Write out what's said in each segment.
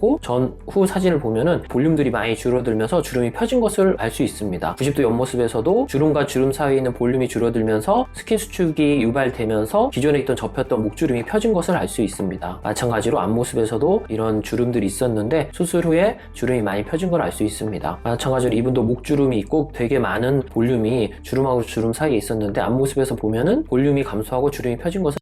있고 전후 사진을 보면은 볼륨들이 많이 줄어들면서 주름이 펴진 것을 알 수 있습니다. 90도 옆모습에서도 주름과 주름 사이에 있는 볼륨이 줄어들면서 스킨 수축이 유발되면서 기존에 있던 접혔던 목주름이 펴진 것을 알 수 있습니다. 마찬가지로 앞모습에서도 이런 주름들이 있었는데 수술 후에 주름이 많이 펴진 걸 알 수 있습니다. 마찬가지로 이분도 목주름이 있고 되게 많은 볼륨이 주름하고 주름 사이에 있었는데 앞모습에서 보면은 볼륨이 감소하고 주름이 펴진 것을.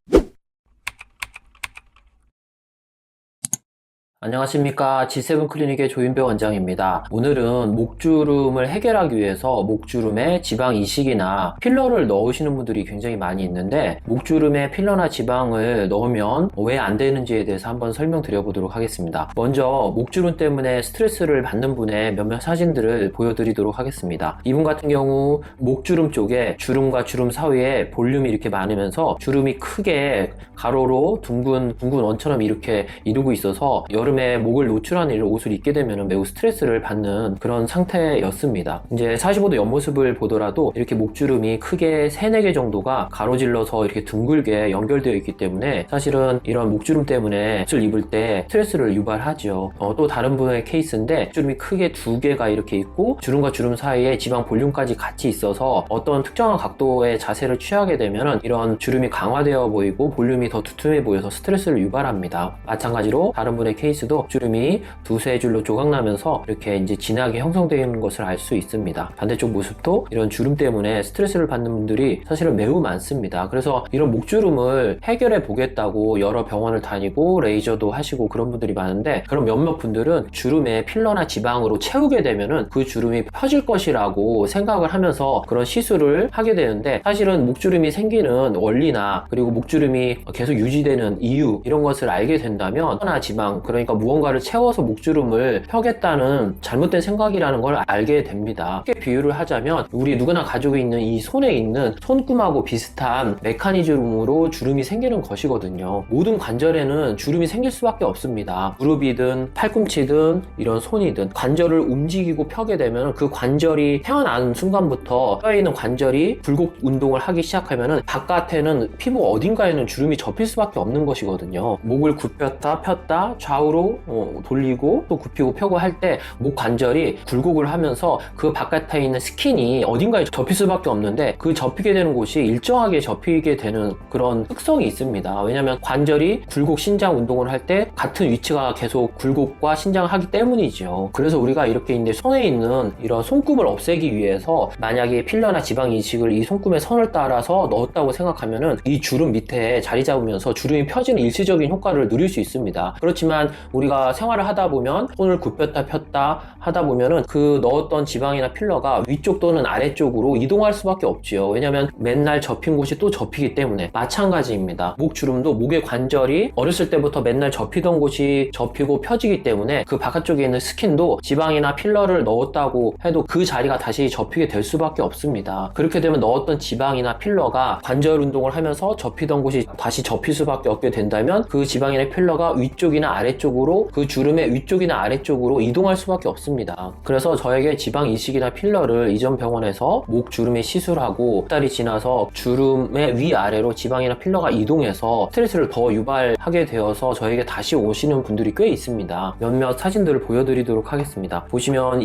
안녕하십니까, G7 클리닉의 조윤배 원장입니다. 오늘은 목주름을 해결하기 위해서 목주름에 지방 이식이나 필러를 넣으시는 분들이 굉장히 많이 있는데 목주름에 필러나 지방을 넣으면 왜 안 되는지에 대해서 한번 설명드려 보도록 하겠습니다. 먼저 목주름 때문에 스트레스를 받는 분의 몇몇 사진들을 보여드리도록 하겠습니다. 이분 같은 경우 목주름 쪽에 주름과 주름 사이에 볼륨이 이렇게 많으면서 주름이 크게 가로로 둥근 원처럼 이렇게 이루고 있어서 여름에 목을 노출하는 옷을 입게 되면 매우 스트레스를 받는 그런 상태였습니다. 이제 45도 옆모습을 보더라도 이렇게 목주름이 크게 3-4개 정도가 가로질러서 이렇게 둥글게 연결되어 있기 때문에 사실은 이런 목주름 때문에 옷을 입을 때 스트레스를 유발하죠. 또 다른 분의 케이스인데 주름이 크게 2개가 이렇게 있고 주름과 주름 사이에 지방 볼륨까지 같이 있어서 어떤 특정한 각도의 자세를 취하게 되면 이런 주름이 강화되어 보이고 볼륨이 더 두툼해 보여서 스트레스를 유발합니다. 마찬가지로 다른 분의 케이스도 주름이 2-3 줄로 조각나면서 이렇게 이제 진하게 형성되는 것을 알 수 있습니다. 반대쪽 모습도 이런 주름 때문에 스트레스를 받는 분들이 사실은 매우 많습니다. 그래서 이런 목주름을 해결해 보겠다고 여러 병원을 다니고 레이저도 하시고 그런 분들이 많은데 그런 몇몇 분들은 주름에 필러나 지방으로 채우게 되면은 그 주름이 펴질 것이라고 생각을 하면서 그런 시술을 하게 되는데 사실은 목주름이 생기는 원리나 그리고 목주름이 계속 유지되는 이유 이런 것을 알게 된다면 필러나 지방 그러니까 무언가를 채워서 목주름을 펴겠다는 잘못된 생각이라는 걸 알게 됩니다. 쉽게 비유를 하자면 우리 누구나 가지고 있는 이 손에 있는 손금하고 비슷한 메커니즘으로 주름이 생기는 것이거든요. 모든 관절에는 주름이 생길 수밖에 없습니다. 무릎이든 팔꿈치든 이런 손이든 관절을 움직이고 펴게 되면 그 관절이 태어난 순간부터 뼈에 있는 관절이 굴곡 운동을 하기 시작하면 바깥에는 피부 어딘가에는 주름이 접힐 수밖에 없는 것이거든요. 목을 굽혔다 폈다 좌우로 돌리고 또 굽히고 펴고 할 때 목 관절이 굴곡을 하면서 그 바깥에 있는 스킨이 어딘가에 접힐 수밖에 없는데 그 접히게 되는 곳이 일정하게 접히게 되는 그런 특성이 있습니다. 왜냐하면 관절이 굴곡 신장 운동을 할 때 같은 위치가 계속 굴곡과 신장을 하기 때문이죠. 그래서 우리가 이렇게 이제 손에 있는 이런 손금을 없애기 위해서 만약에 필러나 지방 이식을 이 손금의 선을 따라서 넣었다고 생각하면은 이 주름 밑에 자리 잡으면서 주름이 펴지는 일시적인 효과를 누릴 수 있습니다. 그렇지만 우리가 생활을 하다 보면 손을 굽혔다 폈다 하다 보면은 그 넣었던 지방이나 필러가 위쪽 또는 아래쪽으로 이동할 수밖에 없지요. 왜냐하면 맨날 접힌 곳이 또 접히기 때문에. 마찬가지입니다. 목 주름도 목의 관절이 어렸을 때부터 맨날 접히던 곳이 접히고 펴지기 때문에 그 바깥쪽에 있는 스킨도 지방이나 필러를 넣었다고 해도 그 자리가 다시 접히게 될 수밖에 없습니다. 그렇게 되면 넣었던 지방이나 필러가 관절 운동을 하면서 접히던 곳이 다시 접힐 수밖에 없게 된다면 그 지방이나 필러가 위쪽이나 아래쪽으로 그 주름의 위쪽이나 아래쪽으로 이동할 수밖에 없습니다. 그래서 저에게 지방 이식이나 필러를 이전 병원에서 목 주름에 시술하고 6달이 지나서 주름의 위아래로 지방이나 필러가 이동해서 스트레스를 더 유발하게 되어서 저에게 다시 오시는 분들이 꽤 있습니다. 몇몇 사진들을 보여드리도록 하겠습니다. 보시면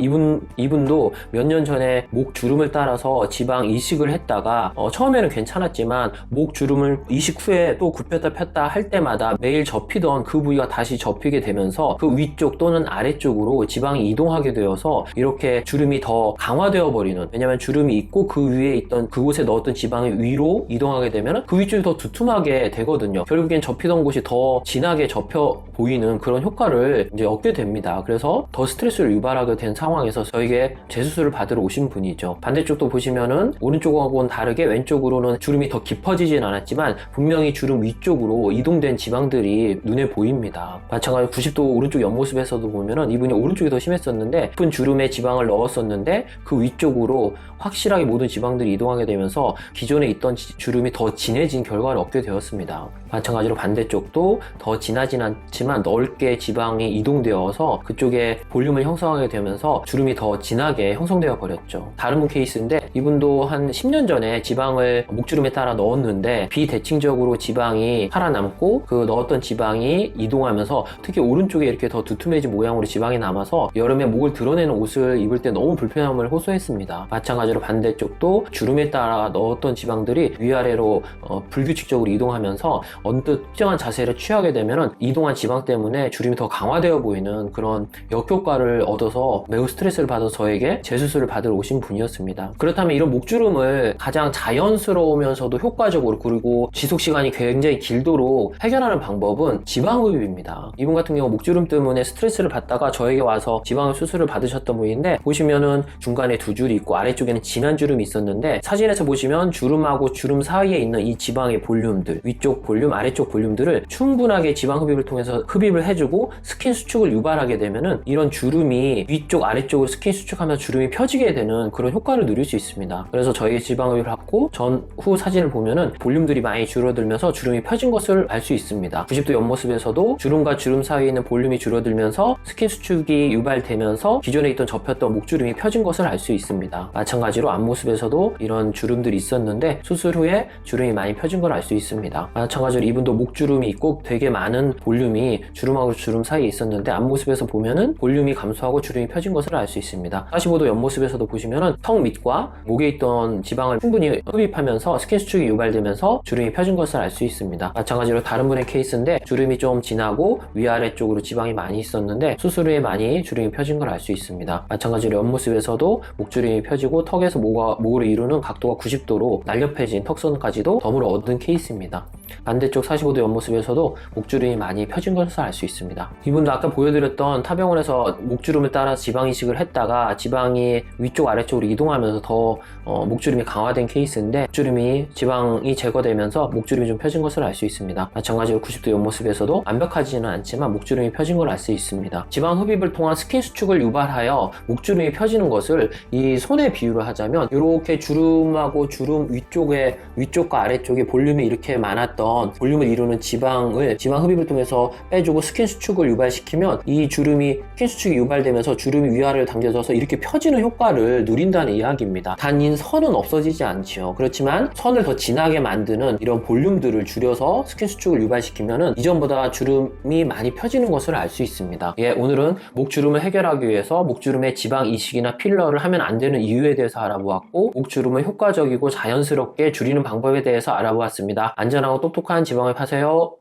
이분도 몇 년 전에 목 주름을 따라서 지방 이식을 했다가 처음에는 괜찮았지만 목 주름을 이식 후에 또 굽혔다 폈다 할 때마다 매일 접히던 그 부위가 다시 접히게 되면서 그 위쪽 또는 아래쪽으로 지방이 이동하게 되어서 이렇게 주름이 더 강화되어 버리는, 왜냐면 주름이 있고 그 위에 있던 그곳에 넣었던 지방이 위로 이동하게 되면 그 위쪽이 더 두툼하게 되거든요. 결국엔 접히던 곳이 더 진하게 접혀 보이는 그런 효과를 이제 얻게 됩니다. 그래서 더 스트레스를 유발하게 된 상황에서 저에게 재수술을 받으러 오신 분이죠. 반대쪽도 보시면은 오른쪽하고는 다르게 왼쪽으로는 주름이 더 깊어지진 않았지만 분명히 주름 위쪽으로 이동된 지방들이 눈에 보입니다. 마찬가지로 90도 오른쪽 옆모습에서도 보면은 이분이 오른쪽이 더 심했었는데 깊은 주름에 지방을 넣었었는데 그 위쪽으로 확실하게 모든 지방들이 이동하게 되면서 기존에 있던 주름이 더 진해진 결과를 얻게 되었습니다. 마찬가지로 반대쪽도 더 진하진 않지만 넓게 지방이 이동되어서 그쪽에 볼륨을 형성하게 되면서 주름이 더 진하게 형성되어 버렸죠. 다른 분 케이스인데 이분도 한 10년 전에 지방을 목주름에 따라 넣었는데 비대칭적으로 지방이 살아남고 그 넣었던 지방이 이동하면서 특히 특히 오른쪽에 이렇게 더 두툼해진 모양으로 지방이 남아서 여름에 목을 드러내는 옷을 입을 때 너무 불편함을 호소했습니다. 마찬가지로 반대쪽도 주름에 따라 넣었던 지방들이 위아래로 불규칙적으로 이동하면서 언뜻 특정한 자세를 취하게 되면 이동한 지방 때문에 주름이 더 강화되어 보이는 그런 역효과를 얻어서 매우 스트레스를 받아서 저에게 재수술을 받으러 오신 분이었습니다. 그렇다면 이런 목주름을 가장 자연스러우면서도 효과적으로 그리고 지속시간이 굉장히 길도록 해결하는 방법은 지방흡입입니다. 이분 같은 경우 목주름 때문에 스트레스를 받다가 저에게 와서 지방흡입 수술을 받으셨던 분인데, 보시면은 중간에 두 줄이 있고 아래쪽에는 진한 주름이 있었는데, 사진에서 보시면 주름하고 주름 사이에 있는 이 지방의 볼륨들, 위쪽 볼륨, 아래쪽 볼륨들을 충분하게 지방흡입을 통해서 흡입을 해주고 스킨 수축을 유발하게 되면은 이런 주름이 위쪽 아래쪽으로 스킨 수축하면서 주름이 펴지게 되는 그런 효과를 누릴 수 있습니다. 그래서 저희가 지방흡입을 하고 전후 사진을 보면은 볼륨들이 많이 줄어들면서 주름이 펴진 것을 알 수 있습니다. 90도 옆모습에서도 주름과 주름 사이에 있는 볼륨이 줄어들면서 스킨 수축이 유발되면서 기존에 있던 접혔던 목주름이 펴진 것을 알 수 있습니다. 마찬가지로 앞모습에서도 이런 주름들이 있었는데 수술 후에 주름이 많이 펴진 걸 알 수 있습니다. 마찬가지로 이분도 목주름이 있고 되게 많은 볼륨이 주름하고 주름 사이에 있었는데 앞모습에서 보면은 볼륨이 감소하고 주름이 펴진 것을 알 수 있습니다. 45도 옆모습에서도 보시면은 턱 밑과 목에 있던 지방을 충분히 흡입하면서 스킨 수축이 유발되면서 주름이 펴진 것을 알 수 있습니다. 마찬가지로 다른 분의 케이스인데 주름이 좀 진하고 위아래 쪽으로 지방이 많이 있었는데 수술 후에 많이 주름이 펴진 걸 알 수 있습니다. 마찬가지로 옆모습에서도 목주름이 펴지고 턱에서 목으로 이루는 각도가 90도로 날렵해진 턱선까지도 덤으로 얻은 케이스입니다. 반대쪽 45도 옆모습에서도 목주름이 많이 펴진 것을 알 수 있습니다. 이분도 아까 보여드렸던 타병원에서 목주름을 따라 지방 이식을 했다가 지방이 위쪽 아래쪽으로 이동하면서 더 목주름이 강화된 케이스인데, 지방이 제거되면서 목주름이 좀 펴진 것을 알 수 있습니다. 마찬가지로 90도 옆모습에서도 완벽하지는 않지만 목주름이 펴진 걸 알 수 있습니다. 지방 흡입을 통한 스킨 수축을 유발하여 목주름이 펴지는 것을 이 손에 비유를 하자면, 이렇게 주름하고 주름 위쪽과 아래쪽에 볼륨이 이렇게 많았던 볼륨을 이루는 지방을 지방 흡입을 통해서 빼주고 스킨 수축을 유발시키면 이 주름이 스킨 수축이 유발되면서 주름이 위아래를 당겨져서 이렇게 펴지는 효과를 누린다는 이야기입니다. 단 이 선은 없어지지 않지요. 그렇지만 선을 더 진하게 만드는 이런 볼륨들을 줄여서 스킨 수축을 유발시키면은 이전보다 주름이 많이 펴지는 것을 알 수 있습니다. 오늘은 목주름을 해결하기 위해서 목주름에 지방 이식이나 필러를 하면 안 되는 이유에 대해서 알아보았고, 목주름을 효과적이고 자연스럽게 줄이는 방법에 대해서 알아보았습니다. 안전하고 똑똑한 지방흡입 하세요.